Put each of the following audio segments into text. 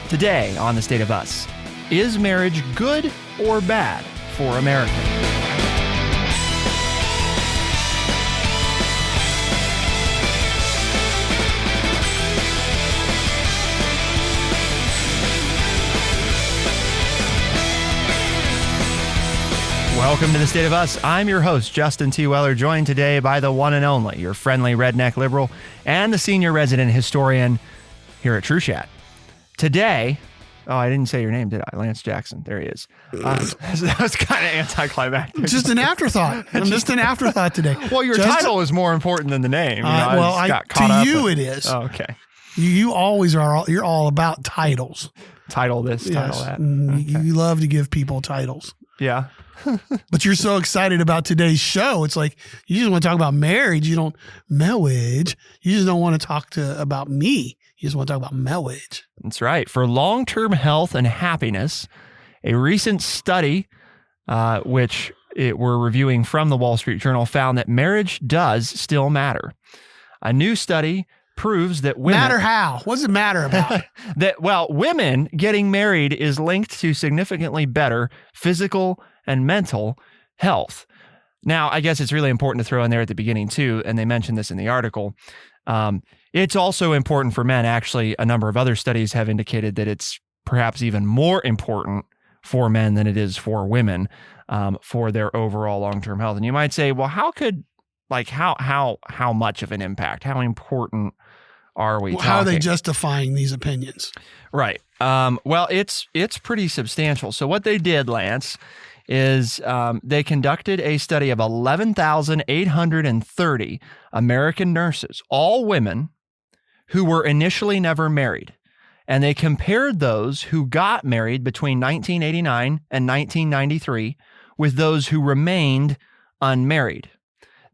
Today on The State of Us, is marriage good or bad for America? Welcome to The State of Us. I'm your host, Justin T. Weller, joined today by the one and only, your friendly redneck liberal, and the senior resident historian here at True Chat. Today, I didn't say your name, did I? Lance Jackson. There he is. That was kind of anticlimactic. Just an afterthought. Just an afterthought today. Well, your title is more important than the name. To you it is. Oh, okay. You always are. You're all about titles. Title this, title that. Okay. You love to give people titles. Yeah. But you're so excited about today's show. It's like you just want to talk about marriage. You don't marriage. You just don't want to talk about me. You just want to talk about marriage. That's right. For long-term health and happiness, a recent study, which we're reviewing from the Wall Street Journal, found that marriage does still matter. A new study proves that women... Matter how? What does it matter about? Women getting married is linked to significantly better physical and mental health. Now, I guess it's really important to throw in there at the beginning too, and they mentioned this in the article. It's also important for men. Actually, a number of other studies have indicated that it's perhaps even more important for men than it is for women for their overall long-term health. And you might say, well, how much of an impact? How important are we talking? How are they justifying these opinions? Right. It's pretty substantial. So what they did, Lance, is they conducted a study of 11,830 American nurses, all women, who were initially never married. And they compared those who got married between 1989 and 1993 with those who remained unmarried.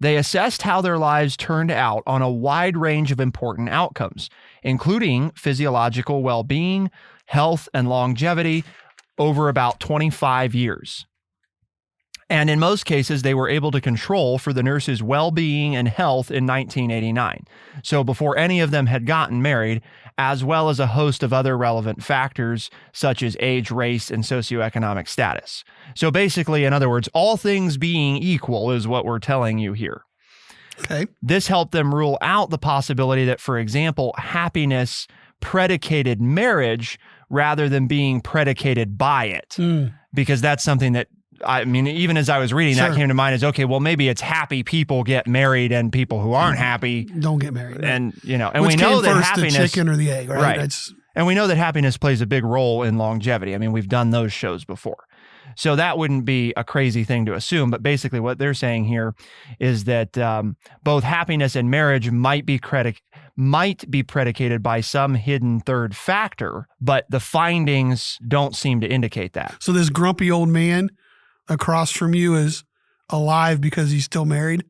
They assessed how their lives turned out on a wide range of important outcomes, including physiological well-being, health, and longevity over about 25 years. And in most cases, they were able to control for the nurses' well-being and health in 1989. So before any of them had gotten married, as well as a host of other relevant factors such as age, race, and socioeconomic status. So basically, in other words, all things being equal is what we're telling you here. Okay. This helped them rule out the possibility that, for example, happiness predicated marriage rather than being predicated by it. Because that's something that, I mean, even as I was reading, that came to mind as, okay, well, maybe it's happy people get married and people who aren't happy don't get married. And, Which we know that first, happiness, the chicken or the egg, right? And we know that happiness plays a big role in longevity. I mean, we've done those shows before. So that wouldn't be a crazy thing to assume. But basically what they're saying here is that both happiness and marriage might be predicated by some hidden third factor, but the findings don't seem to indicate that. So this grumpy old man across from you is alive because he's still married?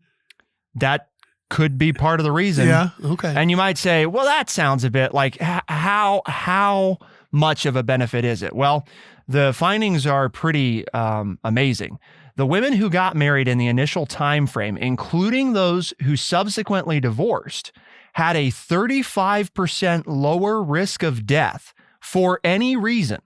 That could be part of the reason. Yeah, okay. And you might say, well, that sounds a bit like how much of a benefit is it? Well, the findings are pretty amazing. The women who got married in the initial time frame, including those who subsequently divorced, had a 35% lower risk of death for any reason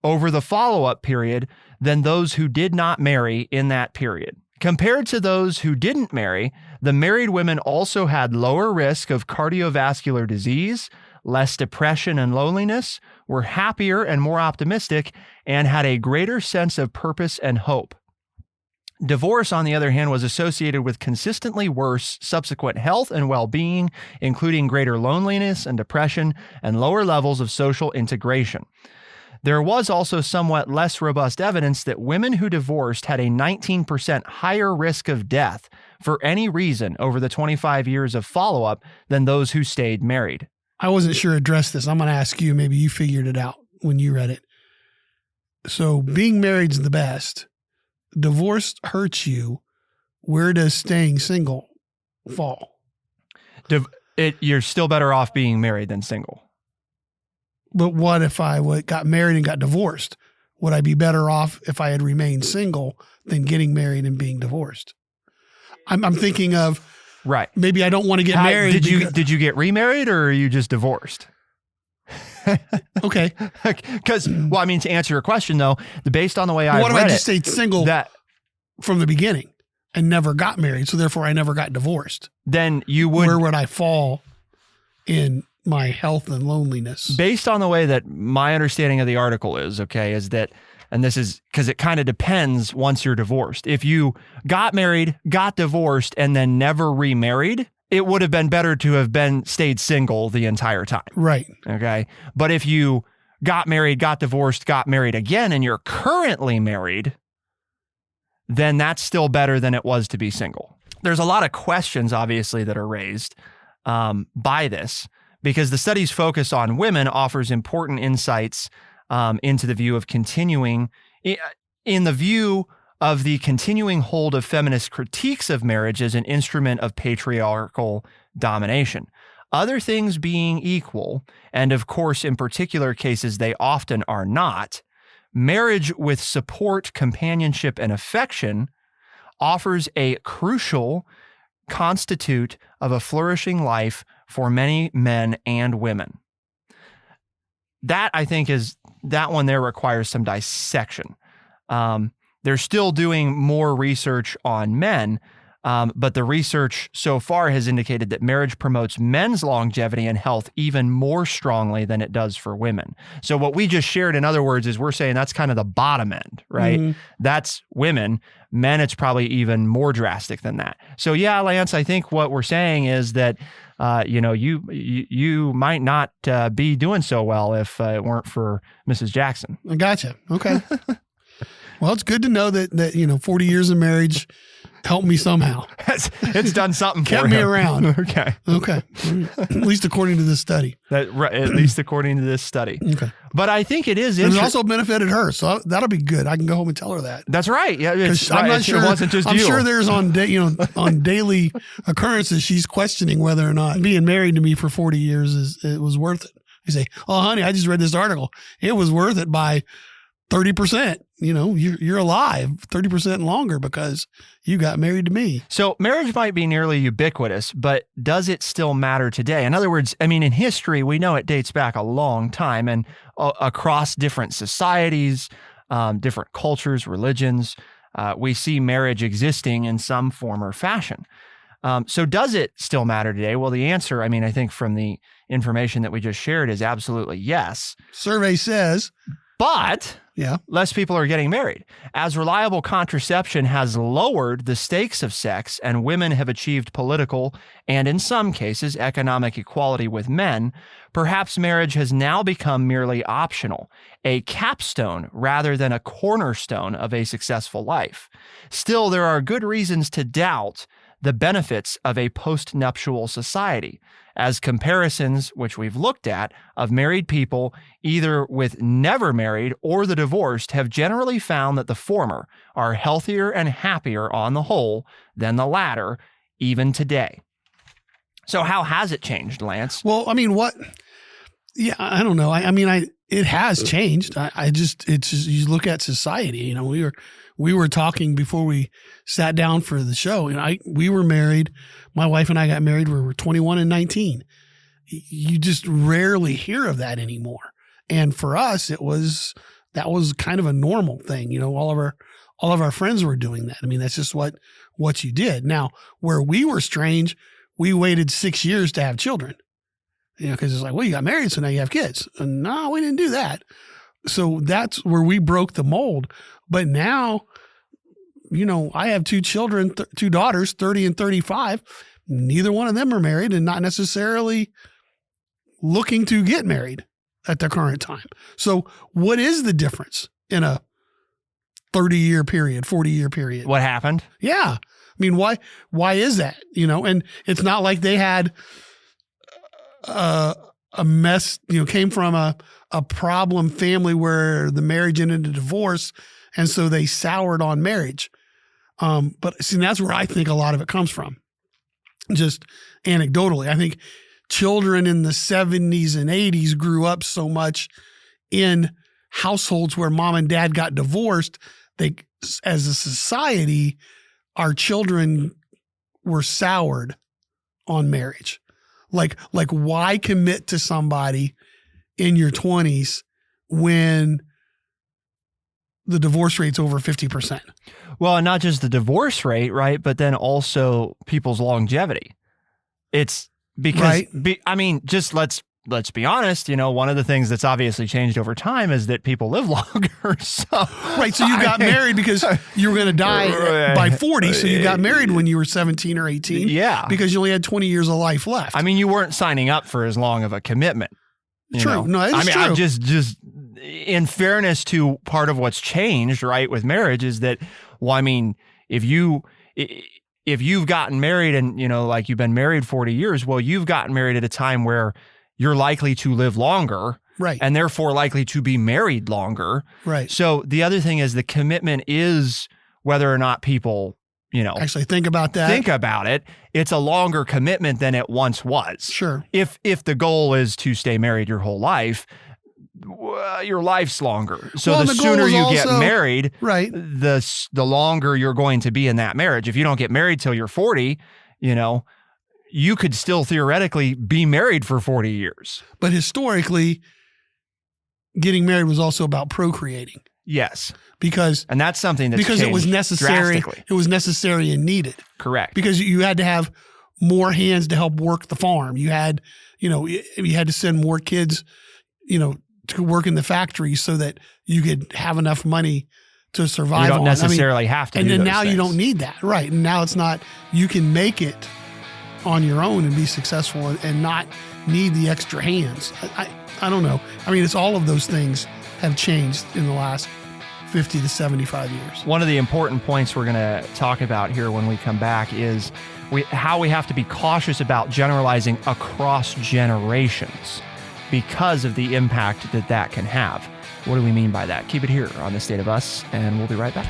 over the follow-up period than those who did not marry in that period. Compared to those who didn't marry, the married women also had lower risk of cardiovascular disease, less depression and loneliness, were happier and more optimistic, and had a greater sense of purpose and hope. Divorce, on the other hand, was associated with consistently worse subsequent health and well-being, including greater loneliness and depression and lower levels of social integration. There was also somewhat less robust evidence that women who divorced had a 19% higher risk of death for any reason over the 25 years of follow-up than those who stayed married. I wasn't sure to address this. I'm going to ask you, maybe you figured it out when you read it. So being married's the best. Divorce hurts you. Where does staying single fall? You're still better off being married than single. But what if I got married and got divorced? Would I be better off if I had remained single than getting married and being divorced? I'm thinking of, right. Maybe I don't want to get married. Did you get remarried or are you just divorced? Okay. Because, well, I mean, to answer your question, though, based on the way I What if read I just stayed single that from the beginning and never got married, so therefore I never got divorced? then you would, Where would I fall in my health and loneliness? based on the way that my understanding of the article is, okay, is that, and this is because it kind of depends once you're divorced. If you got married, got divorced, and then never remarried, it would have been better to have stayed single the entire time. Right. Okay. But if you got married, got divorced, got married again, and you're currently married, then that's still better than it was to be single. There's a lot of questions, obviously, that are raised by this, because the study's focus on women offers important insights into the view of continuing, in the view of the continuing hold of feminist critiques of marriage as an instrument of patriarchal domination. Other things being equal, and of course, in particular cases, they often are not, marriage with support, companionship, and affection offers a crucial constitute of a flourishing life for many men and women. That, I think, that one there requires some dissection. They're still doing more research on men, but the research so far has indicated that marriage promotes men's longevity and health even more strongly than it does for women. So what we just shared, in other words, is we're saying that's kind of the bottom end, right? Mm-hmm. That's women. Men, it's probably even more drastic than that. So yeah, Lance, I think what we're saying is that you might not be doing so well if it weren't for Mrs. Jackson. I gotcha. Okay. Well, it's good to know that 40 years of marriage helped me somehow. It's done something for kept me around. Okay. At least according to this study. At least according to this study. Okay. But I think it is interesting. It also benefited her, so that'll be good. I can go home and tell her that. That's right. Yeah, I'm not sure. It wasn't just I'm you. sure there's on daily occurrences she's questioning whether or not being married to me for 40 years it was worth it. You say, "Oh, honey, I just read this article. It was worth it by 30%. You're alive 30% longer because you got married to me." So marriage might be nearly ubiquitous, but does it still matter today? In other words, I mean, in history, we know it dates back a long time, and across different societies, different cultures, religions, we see marriage existing in some form or fashion. So does it still matter today? Well, the answer, I mean, I think from the information that we just shared is absolutely yes. Survey says. But less people are getting married. As reliable contraception has lowered the stakes of sex and women have achieved political and, in some cases, economic equality with men, perhaps marriage has now become merely optional, a capstone rather than a cornerstone of a successful life. Still, there are good reasons to doubt the benefits of a post-nuptial society, as comparisons, which we've looked at, of married people either with never married or the divorced have generally found that the former are healthier and happier on the whole than the latter, even today. So how has it changed, Lance? Well, I mean, I don't know. It has changed. It's just, you look at society, we were talking before we sat down for the show, and we were married. My wife and I got married when we were 21 and 19. You just rarely hear of that anymore. And for us, that was kind of a normal thing. All of our friends were doing that. I mean, that's just what you did. Now, where we were strange, we waited 6 years to have children. Because it's like, well, you got married, so now you have kids. And no, we didn't do that. So that's where we broke the mold. But now, I have two children, two daughters, 30 and 35. Neither one of them are married and not necessarily looking to get married at the current time. So what is the difference in a 30-year period, 40-year period? What happened? Yeah. I mean, why is that? And it's not like they had a mess, came from a problem family where the marriage ended in divorce, and so they soured on marriage. But see, that's where I think a lot of it comes from. Just anecdotally, I think children in the 70s and 80s grew up so much in households where mom and dad got divorced. As a society, our children were soured on marriage. Like why commit to somebody in your 20s when the divorce rate's over 50%. Well, and not just the divorce rate, right? But then also people's longevity. It's because, Right. just let's be honest, one of the things that's obviously changed over time is that people live longer. So, Right. So you got married because you were going to die by 40. So you got married when you were 17 or 18. Yeah. Because you only had 20 years of life left. You weren't signing up for as long of a commitment. True. No, it's true. I'm just in fairness to part of what's changed, right, with marriage is that, if you've gotten married and, like you've been married 40 years, well, you've gotten married at a time where you're likely to live longer. Right. And therefore likely to be married longer. Right. So the other thing is the commitment is whether or not people, actually think about that. Think about it. It's a longer commitment than it once was. Sure. If the goal is to stay married your whole life, your life's longer. So the sooner you get married, right, the longer you're going to be in that marriage. If you don't get married till you're 40, you could still theoretically be married for 40 years. But historically, getting married was also about procreating. Yes. And that's something that's because it was necessary. Drastically. It was necessary and needed. Correct. Because you had to have more hands to help work the farm. You had, you had to send more kids, to work in the factory so that you could have enough money to survive. You don't necessarily have to. And do then those now things. you don't need that, right? And now it's not. You can make it on your own and be successful and not need the extra hands. I don't know. It's all of those things have changed in the last 50 to 75 years. One of the important points we're going to talk about here when we come back is how we have to be cautious about generalizing across generations because of the impact that can have. What do we mean by that? Keep it here on The State of Us, and we'll be right back.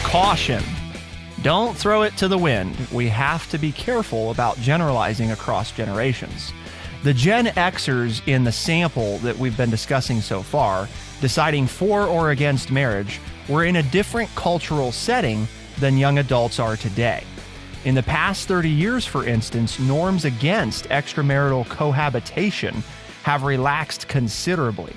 Caution. Don't throw it to the wind. We have to be careful about generalizing across generations. The Gen Xers in the sample that we've been discussing so far, deciding for or against marriage, were in a different cultural setting than young adults are today. In the past 30 years, for instance, norms against extramarital cohabitation have relaxed considerably.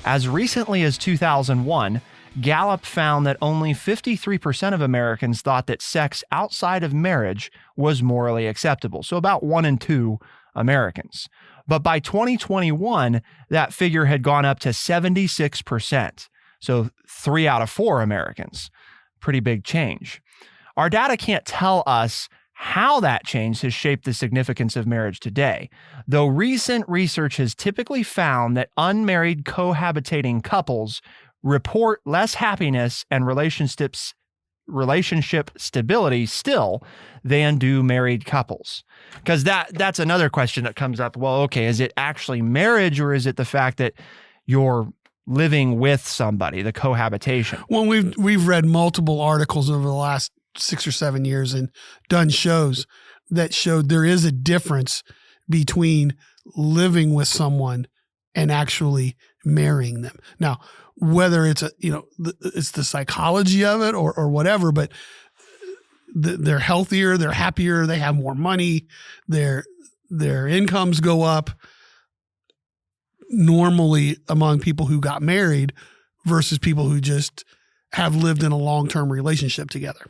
As recently as 2001, Gallup found that only 53% of Americans thought that sex outside of marriage was morally acceptable. So about 1 in 2 Americans. But by 2021, that figure had gone up to 76%. So 3 out of 4 Americans. Pretty big change. Our data can't tell us how that change has shaped the significance of marriage today, though recent research has typically found that unmarried cohabitating couples report less happiness and relationship stability still than do married couples. Because that's another question that comes up. Well, okay, is it actually marriage or is it the fact that you're living with somebody, the cohabitation? Well, we've read multiple articles over the last 6 or 7 years and done shows that showed there is a difference between living with someone and actually marrying them. Now, whether it's it's the psychology of it or whatever, but they're healthier, they're happier, they have more money, their incomes go up normally among people who got married versus people who just have lived in a long-term relationship together.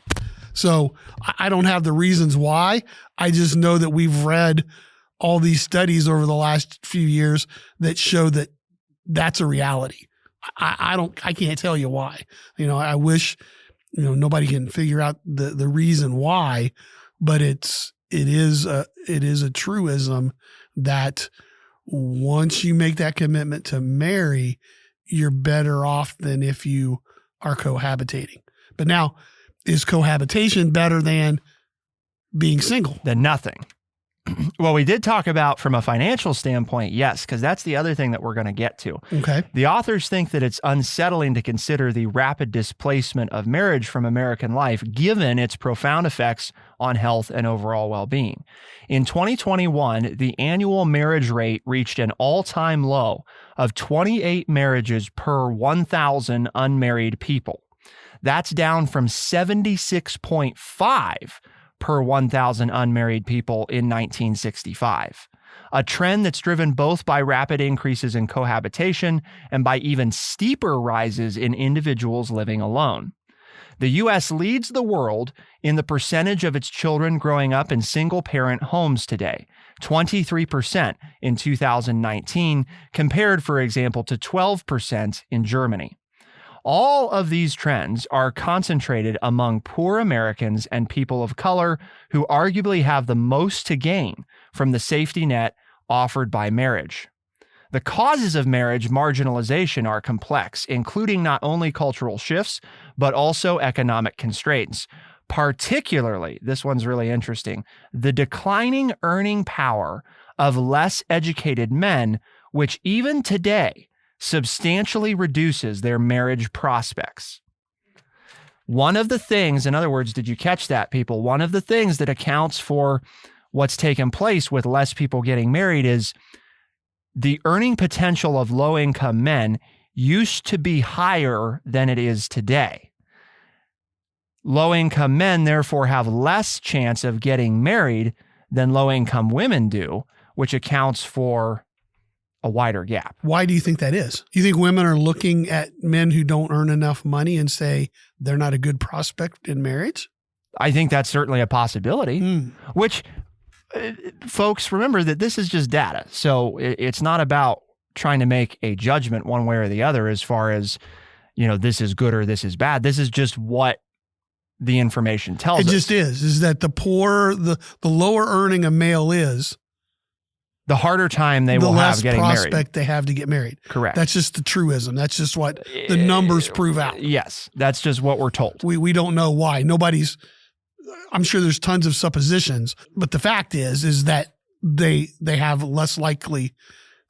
So I don't have the reasons why. I just know that we've read all these studies over the last few years that show that that's a reality. I can't tell you why. I wish, nobody can figure out the reason why, but it is a truism that once you make that commitment to marry, you're better off than if you are cohabitating. But now, is cohabitation better than being single? Than nothing. Well, we did talk about from a financial standpoint, yes, because that's the other thing that we're going to get to. Okay. The authors think that it's unsettling to consider the rapid displacement of marriage from American life, given its profound effects on health and overall well-being. In 2021, the annual marriage rate reached an all-time low of 28 marriages per 1,000 unmarried people. That's down from 76.5 per 1,000 unmarried people in 1965, a trend that's driven both by rapid increases in cohabitation and by even steeper rises in individuals living alone. The U.S. leads the world in the percentage of its children growing up in single-parent homes today, 23% in 2019, compared, for example, to 12% in Germany. All of these trends are concentrated among poor Americans and people of color who arguably have the most to gain from the safety net offered by marriage. The causes of marriage marginalization are complex, including not only cultural shifts, but also economic constraints. Particularly, this one's really interesting, the declining earning power of less educated men, which even today substantially reduces their marriage prospects. One of the things, in other words, did you catch that, people? One of the things that accounts for what's taken place with less people getting married is the earning potential of low-income men used to be higher than it is today. Low-income men, therefore, have less chance of getting married than low-income women do, which accounts for a wider gap. Why do you think that is? You think women are looking at men who don't earn enough money and say they're not a good prospect in marriage? I think that's certainly a possibility, which folks, remember that this is just data. So it's not about trying to make a judgment one way or the other as far as, this is good or this is bad. This is just what the information tells us. It just is that the poorer, the lower earning a male is, the harder time they will have getting married. The less prospect they have to get married. Correct. That's just the truism. That's just what the numbers prove out. Yes, that's just what we're told. We don't know why. I'm sure there's tons of suppositions, but the fact is that they have less likely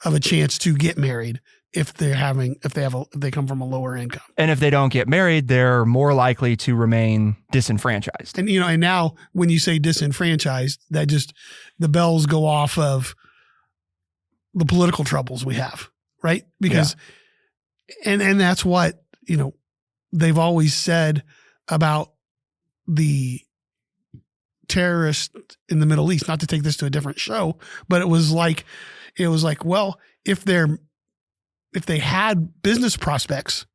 of a chance to get married if they come from a lower income. And if they don't get married, they're more likely to remain disenfranchised. And and now when you say disenfranchised, that just the bells go off of the political troubles we have, right? Because, and that's what, they've always said about the terrorists in the Middle East, not to take this to a different show, but it was like, well, if they had business prospects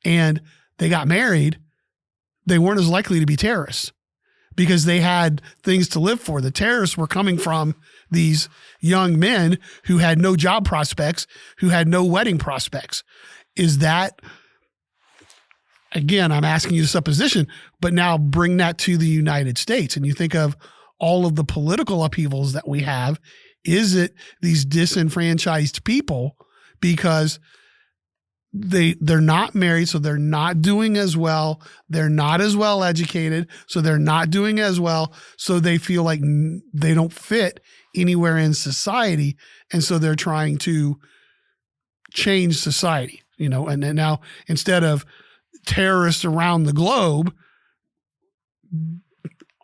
and they got married, they weren't as likely to be terrorists because they had things to live for. The terrorists were coming from these young men who had no job prospects, who had no wedding prospects. Is that, again, I'm asking you a supposition, but now bring that to the United States and you think of all of the political upheavals that we have. Is it these disenfranchised people because they're not married, so they're not doing as well. They're not as well educated, so they're not doing as well. So they feel like they don't fit anywhere in society. And so they're trying to change society, and now instead of terrorists around the globe,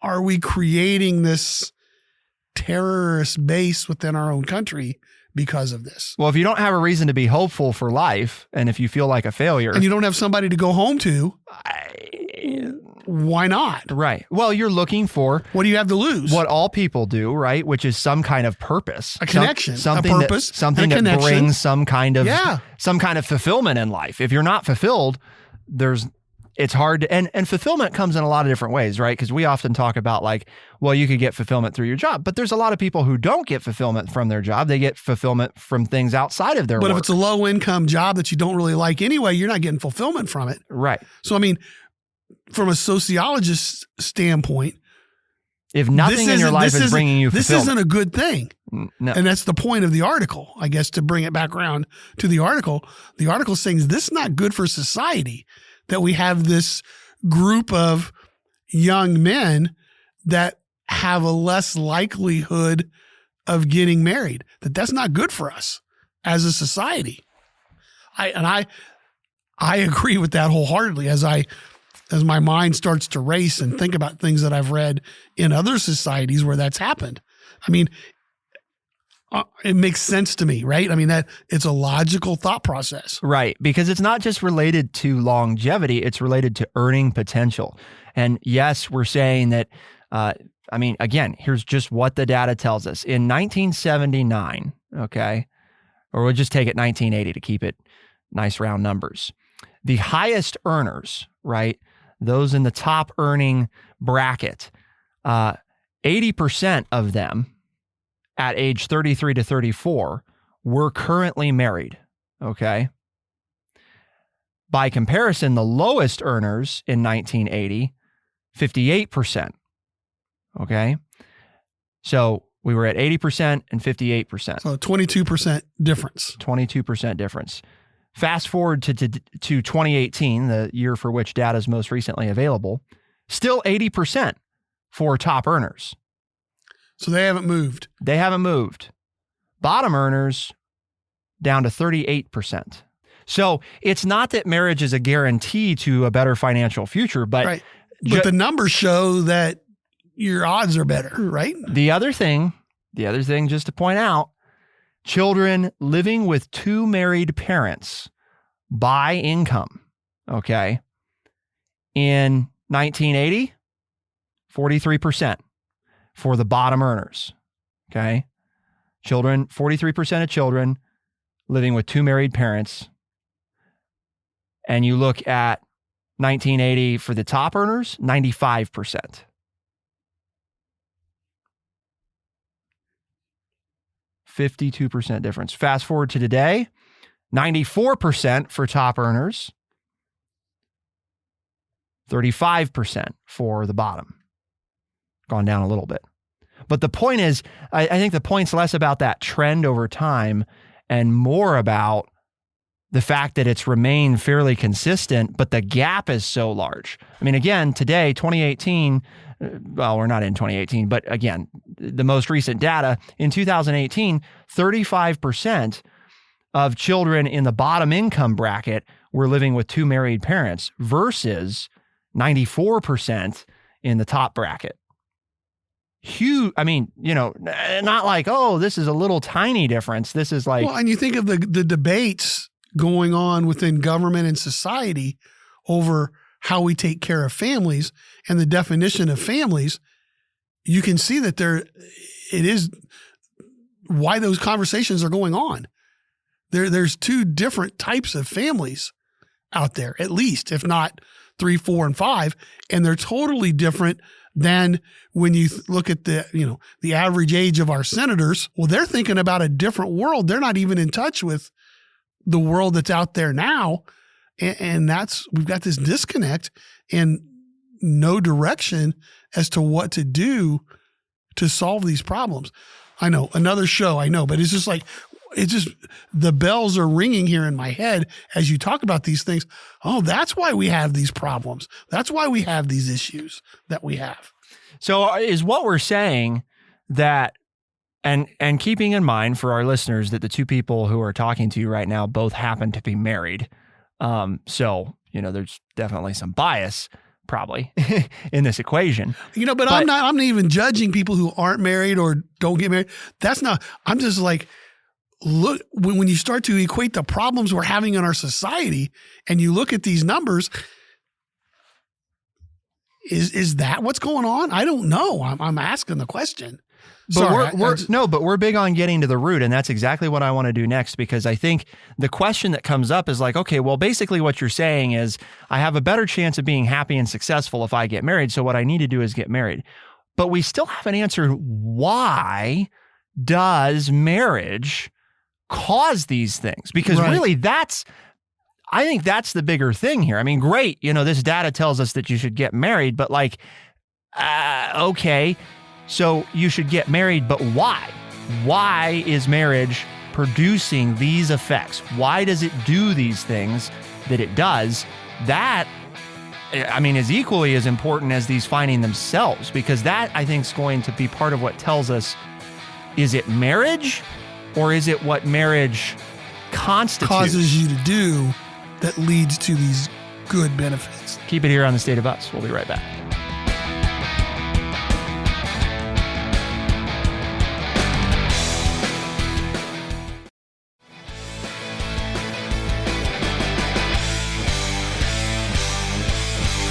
are we creating this terrorist base within our own country because of this? Well, if you don't have a reason to be hopeful for life, and if you feel like a failure, and you don't have somebody to go home to, why not? Right. Well, you're looking for, what do you have to lose? What all people do, right? Which is some kind of purpose, a connection, something a purpose, something that connection. Brings some kind of fulfillment in life. If you're not fulfilled, it's hard to, and fulfillment comes in a lot of different ways, right? Because we often talk about you could get fulfillment through your job, but there's a lot of people who don't get fulfillment from their job. They get fulfillment from things outside of their work. But if it's a low income job that you don't really like anyway, you're not getting fulfillment from it. Right. So, from a sociologist's standpoint, if nothing in your life is bringing you fulfillment, this isn't a good thing. No. And that's the point of the article, I guess, to bring it back around to the article. The article is saying this is not good for society, that we have this group of young men that have a less likelihood of getting married, that's not good for us as a society. I agree with that wholeheartedly as my mind starts to race and think about things that I've read in other societies where that's happened. I mean, it makes sense to me, right? I mean, that it's a logical thought process. Right. Because it's not just related to longevity, it's related to earning potential. And yes, we're saying that, again, here's just what the data tells us. In 1979, okay, or we'll just take it 1980 to keep it nice round numbers. The highest earners, right, those in the top earning bracket, 80% of them at age 33 to 34 were currently married, okay? By comparison, the lowest earners in 1980, 58%, okay? So we were at 80% and 58%. So 22% difference. 22% difference. Fast forward to 2018, the year for which data is most recently available, still 80% for top earners. So they haven't moved. They haven't moved. Bottom earners down to 38%. So it's not that marriage is a guarantee to a better financial future, but right. But the numbers show that your odds are better, right? The other thing just to point out, children living with two married parents by income, okay, in 1980, 43% for the bottom earners, okay? Children, 43% of children living with two married parents. And you look at 1980 for the top earners, 95%. %52 difference. Fast forward to today, 94% for top earners, 35% for the bottom. Gone down a little bit. But the point is, I think the point's less about that trend over time and more about the fact that it's remained fairly consistent, but the gap is so large. I mean, again, today, 2018, well, we're not in 2018, but again, the most recent data, in 2018, 35% of children in the bottom income bracket were living with two married parents versus 94% in the top bracket. Huge. I mean, not like, oh, this is a little tiny difference. This is like. Well, and you think of the debates going on within government and society over how we take care of families and the definition of families, you can see that it is why those conversations are going on. There's two different types of families out there, at least, if not 3, 4, and 5, and they're totally different than when you look at the average age of our senators. Well, they're thinking about a different world. They're not even in touch with the world that's out there now. And we've got this disconnect and no direction as to what to do to solve these problems. I know, another show, but it's just like, the bells are ringing here in my head as you talk about these things. Oh, that's why we have these problems. That's why we have these issues that we have. So is what we're saying that, and keeping in mind for our listeners that the two people who are talking to you right now both happen to be married. So, there's definitely some bias probably in this equation. But I'm not even judging people who aren't married or don't get married. I'm just like, look, when you start to equate the problems we're having in our society and you look at these numbers, is that what's going on? I don't know. I'm asking the question. But we're big on getting to the root, and that's exactly what I want to do next, because I think the question that comes up is like, okay, well, basically what you're saying is I have a better chance of being happy and successful if I get married, so what I need to do is get married. But we still haven't answered, why does marriage cause these things? Because really I think that's the bigger thing here. I mean, great, this data tells us that you should get married, but like, okay, so you should get married, but why? Why is marriage producing these effects? Why does it do these things that it does? That, is equally as important as these finding themselves, because that, I think, is going to be part of what tells us Is it marriage, or is it what marriage constitutes? Causes you to do that leads to these good benefits. Keep it here on The State of Us. We'll be right back.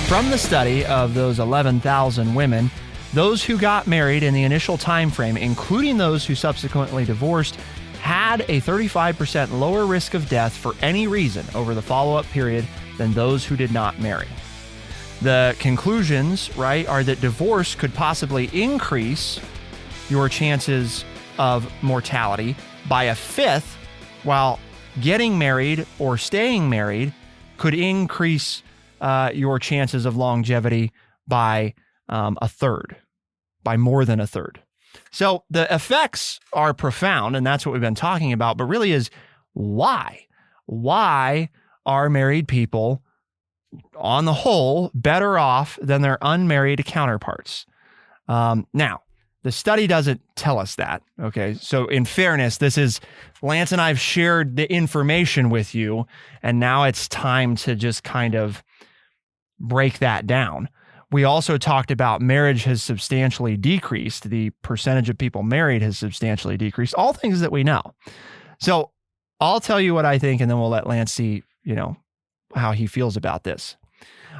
From the study of those 11,000 women, those who got married in the initial time frame, including those who subsequently divorced, had a 35% lower risk of death for any reason over the follow-up period than those who did not marry. The conclusions, right, are that divorce could possibly increase your chances of mortality by a fifth, while getting married or staying married could increase your chances of longevity by a third, by more than a third. So the effects are profound, and that's what we've been talking about, but really is why? Why are married people, on the whole, better off than their unmarried counterparts? Now, the study doesn't tell us that, okay? So in fairness, this is, Lance and I have shared the information with you, and now it's time to just kind of break that down. We also talked about marriage has substantially decreased. The percentage of people married has substantially decreased. All things that we know. So I'll tell you what I think, and then we'll let Lance see, how he feels about this.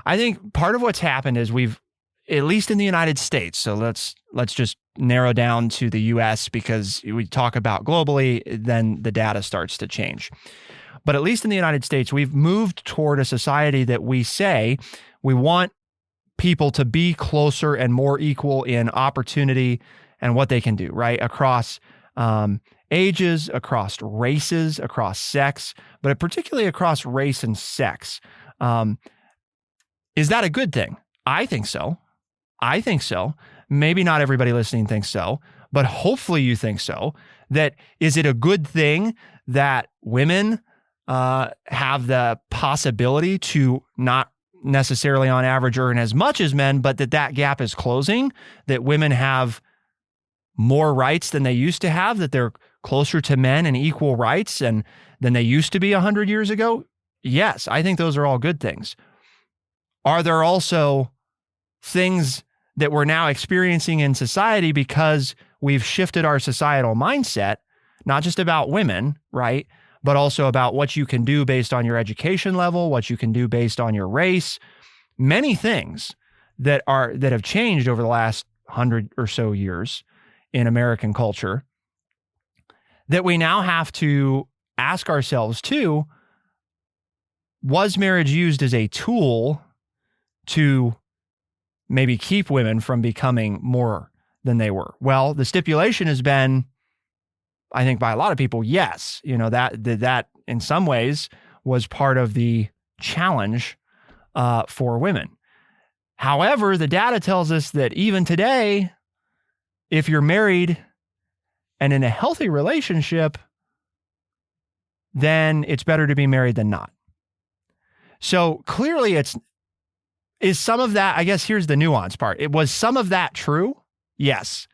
I think part of what's happened is we've, at least in the United States, so let's just narrow down to the US, because we talk about globally, then the data starts to change. But at least in the United States, we've moved toward a society that we say we want people to be closer and more equal in opportunity and what they can do, right? Across ages, across races, across sex, but particularly across race and sex. Is that a good thing? I think so. I think so. Maybe not everybody listening thinks so, but hopefully you think so. Is it a good thing that women have the possibility to not necessarily on average earn as much as men, but that gap is closing, that women have more rights than they used to have, that they're closer to men and equal rights than they used to be 100 years ago? Yes, I think those are all good things. Are there also things that we're now experiencing in society because we've shifted our societal mindset, not just about women, right? But also about what you can do based on your education level, what you can do based on your race, many things that have changed over the last 100 or so years in American culture that we now have to ask ourselves too, was marriage used as a tool to maybe keep women from becoming more than they were? Well, the stipulation has been, I think by a lot of people, yes, that in some ways was part of the challenge for women. However, the data tells us that even today, if you're married and in a healthy relationship, then it's better to be married than not. So clearly is some of that, I guess here's the nuance part. Was some of that true? Yes.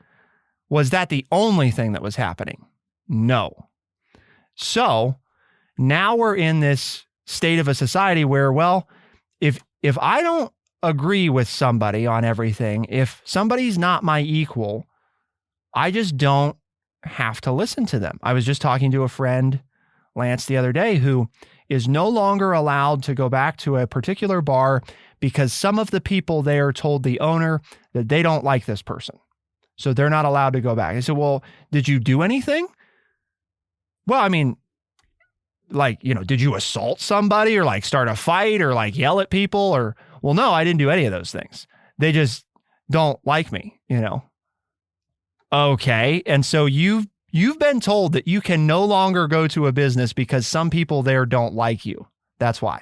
Was that the only thing that was happening? No. So now we're in this state of a society where, well, if I don't agree with somebody on everything, if somebody's not my equal, I just don't have to listen to them. I was just talking to a friend, Lance, the other day, who is no longer allowed to go back to a particular bar because some of the people there told the owner that they don't like this person. So they're not allowed to go back. I said, well, did you do anything? Well, I mean, did you assault somebody or start a fight or yell at people or, well, no, I didn't do any of those things. They just don't like me, Okay. And so you've been told that you can no longer go to a business because some people there don't like you. That's why,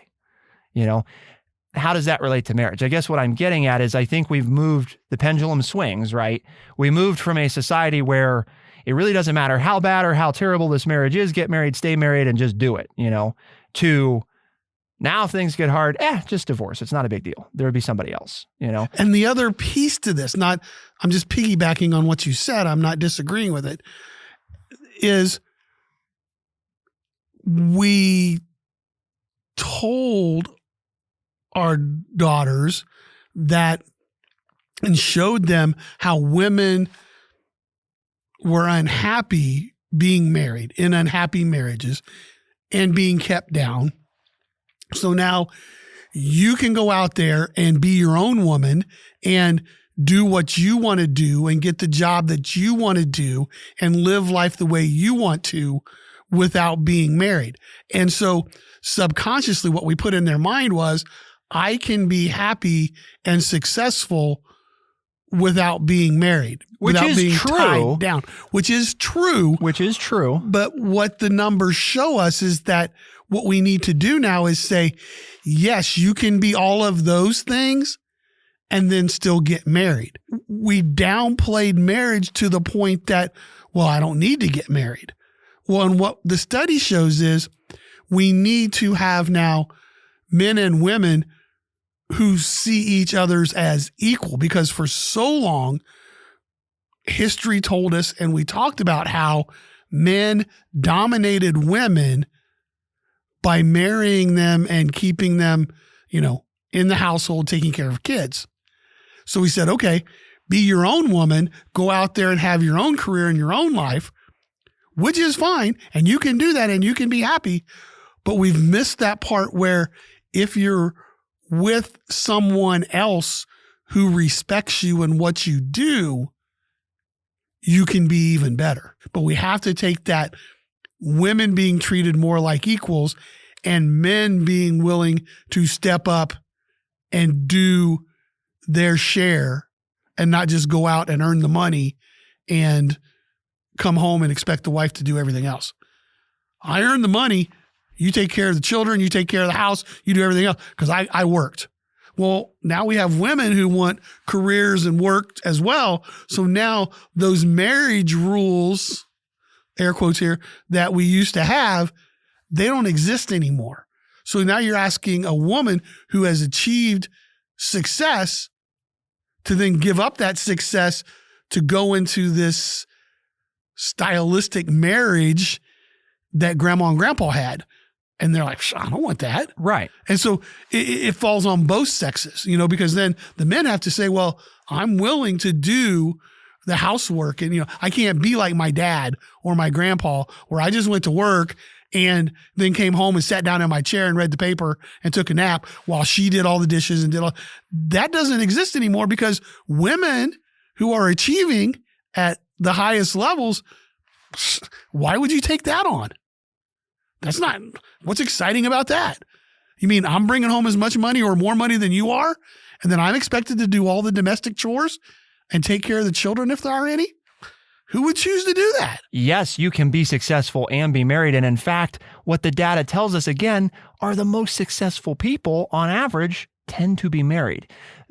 how does that relate to marriage? I guess what I'm getting at is I think we've moved, the pendulum swings, right? We moved from a society where it really doesn't matter how bad or how terrible this marriage is, get married, stay married, and just do it, to now if things get hard, just divorce. It's not a big deal. There would be somebody else, And the other piece to this, I'm just piggybacking on what you said. I'm not disagreeing with it. is we told our daughters that and showed them how women were unhappy being married in unhappy marriages and being kept down. So now you can go out there and be your own woman and do what you want to do and get the job that you want to do and live life the way you want to without being married. And so subconsciously, what we put in their mind was, I can be happy and successful without being married, without being tied down, which is true. But what the numbers show us is that what we need to do now is say, yes, you can be all of those things and then still get married. We downplayed marriage to the point that, well, I don't need to get married. Well, and what the study shows is we need to have now men and women who see each other's as equal, because for so long, history told us, and we talked about how men dominated women by marrying them and keeping them, in the household, taking care of kids. So we said, okay, be your own woman, go out there and have your own career in your own life, which is fine. And you can do that and you can be happy. But we've missed that part where if you're with someone else who respects you and what you do, you can be even better. But we have to take that women being treated more like equals and men being willing to step up and do their share and not just go out and earn the money and come home and expect the wife to do everything else. I earn the money. You take care of the children, you take care of the house, you do everything else because I worked. Well, now we have women who want careers and work as well. So now those marriage rules, air quotes here, that we used to have, they don't exist anymore. So now you're asking a woman who has achieved success to then give up that success to go into this stylistic marriage that grandma and grandpa had. And they're like, I don't want that. Right. And so it falls on both sexes, because then the men have to say, well, I'm willing to do the housework. And, I can't be like my dad or my grandpa where I just went to work and then came home and sat down in my chair and read the paper and took a nap while she did all the dishes and did all. That doesn't exist anymore because women who are achieving at the highest levels, why would you take that on? That's not what's exciting about that. You mean I'm bringing home as much money or more money than you are, and then I'm expected to do all the domestic chores and take care of the children if there are any? Who would choose to do that? Yes, you can be successful and be married. And in fact, what the data tells us again are the most successful people on average tend to be married.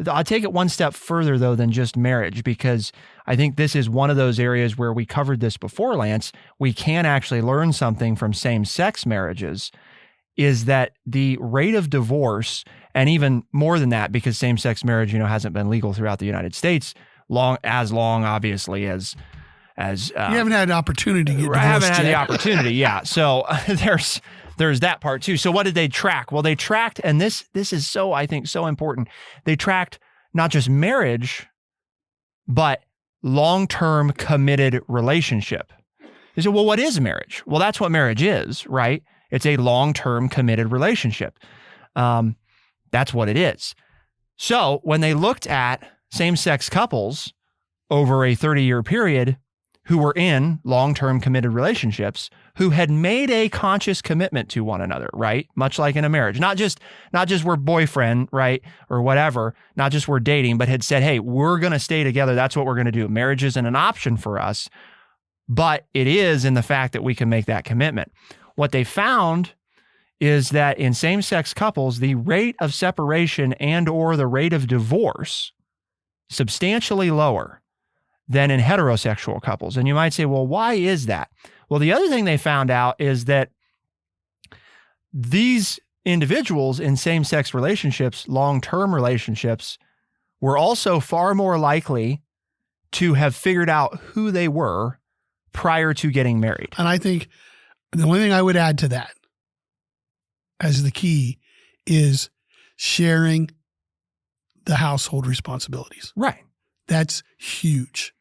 I'll take it one step further, though, than just marriage, because I think this is one of those areas where we covered this before, Lance. We can actually learn something from same-sex marriages, is that the rate of divorce, and even more than that, because same-sex marriage, hasn't been legal throughout the United States long, obviously, as you haven't had an opportunity to get divorced. I haven't had yet. the opportunity, yeah. So there's that part too. So what did they track? Well, they tracked, and this is so, I think, so important. They tracked not just marriage, but long-term committed relationship. They said, well, what is marriage? Well, that's what marriage is, right? It's a long-term committed relationship. That's what it is. So when they looked at same-sex couples over a 30-year period who were in long-term committed relationships, who had made a conscious commitment to one another, right? Much like in a marriage, not just we're boyfriend, right? Or whatever, not just we're dating, but had said, hey, we're going to stay together. That's what we're going to do. Marriage isn't an option for us, but it is in the fact that we can make that commitment. What they found is that in same-sex couples, the rate of separation and or the rate of divorce substantially lower than in heterosexual couples. And you might say, well, why is that? Well, the other thing they found out is that these individuals in same-sex relationships, long-term relationships, were also far more likely to have figured out who they were prior to getting married. And I think the only thing I would add to that as the key is sharing the household responsibilities. Right. That's huge.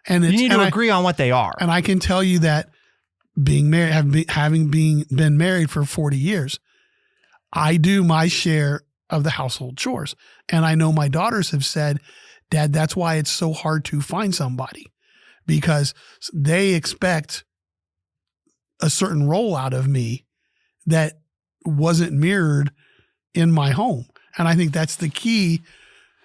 And you need to agree on what they are. And I can tell you that being married, having been married for 40 years, I do my share of the household chores. And I know my daughters have said, Dad, that's why it's so hard to find somebody, because they expect a certain role out of me that wasn't mirrored in my home. And I think that's the key.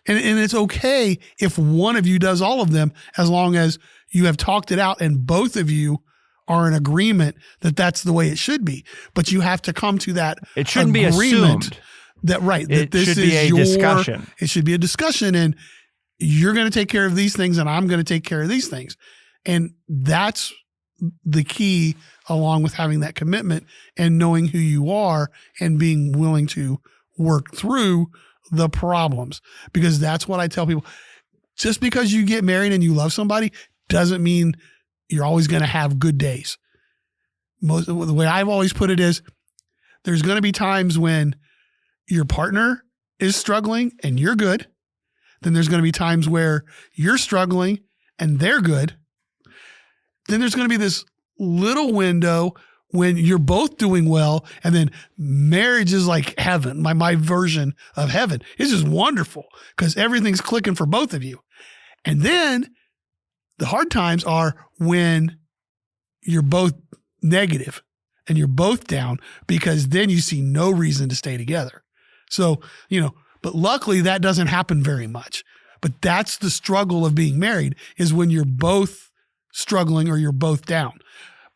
And it's okay if one of you does all of them, as long as you have talked it out and both of you are in agreement that that's the way it should be. But you have to come to that It shouldn't be assumed. That it should be a discussion. It should be a discussion, and you're going to take care of these things and I'm going to take care of these things. And that's the key, along with having that commitment and knowing who you are and being willing to work through the problems. Because that's what I tell people. Just because you get married and you love somebody doesn't mean you're always going to have good days. The way I've always put it is, there's going to be times when your partner is struggling and you're good. Then there's going to be times where you're struggling and they're good. Then there's going to be this little window when you're both doing well, and then marriage is like heaven. My version of heaven. It's just wonderful because everything's clicking for both of you. And then the hard times are when you're both negative and you're both down, because then you see no reason to stay together. So, but luckily that doesn't happen very much. But that's the struggle of being married, is when you're both struggling or you're both down.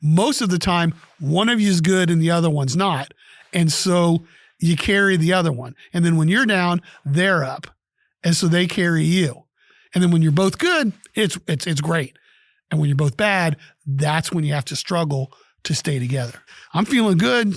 Most of the time, one of you is good and the other one's not. And so you carry the other one. And then when you're down, they're up. And so they carry you. And then when you're both good, it's great. And when you're both bad, that's when you have to struggle to stay together. I'm feeling good.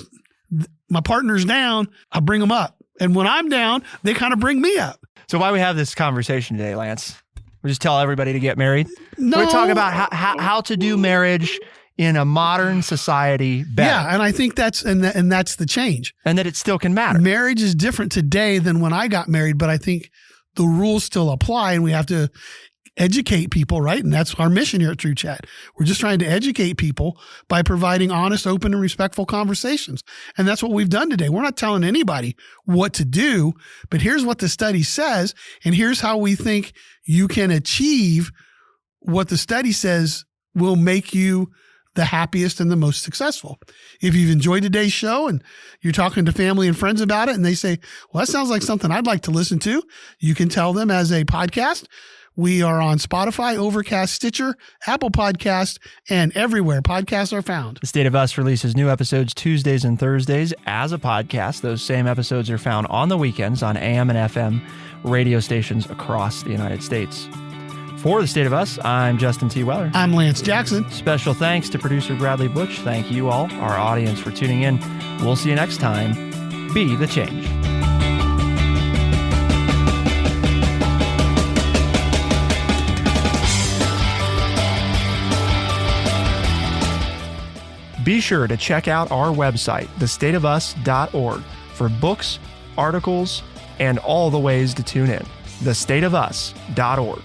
My partner's down. I bring them up. And when I'm down, they kind of bring me up. So why we have this conversation today, Lance? We just tell everybody to get married? No. We're talking about how to do marriage in a modern society better. Yeah, and I think that's the change. And that it still can matter. Marriage is different today than when I got married, but I think the rules still apply, and we have to educate people, right? And that's our mission here at True Chat. We're just trying to educate people by providing honest, open, and respectful conversations. And that's what we've done today. We're not telling anybody what to do, but here's what the study says, and here's how we think you can achieve what the study says will make you the happiest and the most successful. If you've enjoyed today's show and you're talking to family and friends about it, and they say, well, that sounds like something I'd like to listen to, you can tell them as a podcast. We are on Spotify, Overcast, Stitcher, Apple Podcast, and everywhere podcasts are found. The State of Us releases new episodes Tuesdays and Thursdays as a podcast. Those same episodes are found on the weekends on AM and FM radio stations across the United States. For The State of Us, I'm Justin T. Weller. I'm Lance Jackson. Special thanks to producer Bradley Butch. Thank you all, our audience, for tuning in. We'll see you next time. Be the change. Be sure to check out our website, thestateofus.org, for books, articles, and all the ways to tune in. thestateofus.org.